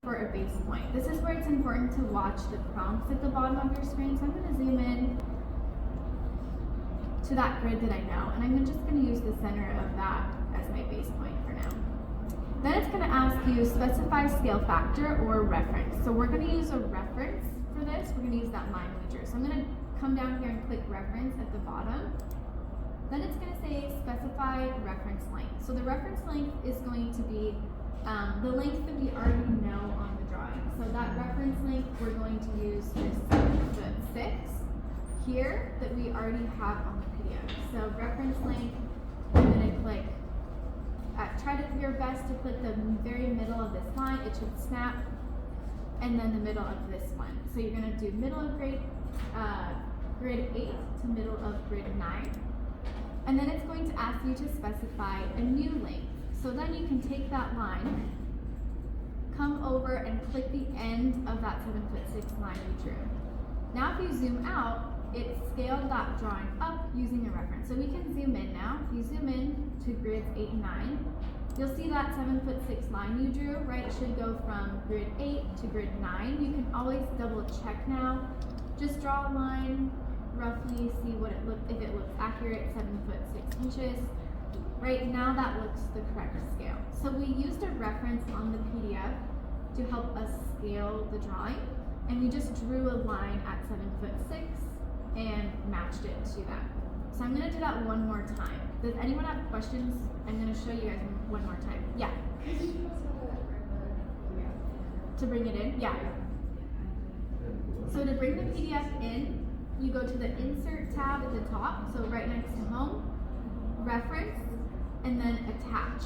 for a base point. This is where it's important to watch the prompts at the bottom of your screen. So I'm going to zoom in to that grid that I know, and I'm just going to use the center of that as my base point for now. Then it's going to ask you specify scale factor or reference. So we're going to use a reference for this. We're going to use that line we drew. So I'm going to come down here and click reference at the bottom. Then it's going to say specify reference length. So the reference length is going to be the length that we already know on the drawing. So that reference length, we're going to use this 7'6" here that we already have on the PDF. So reference length, I'm going to click, try to your best to click the very middle of this line. It should snap, and then the middle of this one. So you're going to do middle of grid 8 to middle of grid 9. And then it's going to ask you to specify a new length. So then you can take that line, come over and click the end of that 7'6" line you drew. Now if you zoom out, it scaled that drawing up using a reference. So we can zoom in now. If you zoom in to grids 8 and 9, you'll see that 7'6" line you drew, right? It should go from grid 8 to grid 9. You can always double check now. Just draw a line, roughly see what if it looks accurate, 7'6" inches. Right now that looks the correct scale. So we used a reference on the PDF to help us scale the drawing, and we just drew a line at 7'6" and matched it to that. So I'm going to do that one more time. Does anyone have questions? I'm going to show you guys one more time. Yeah. To bring it in? Yeah. So to bring the PDF in, you go to the Insert tab at the top, so right next to Home, Reference, and then Attach.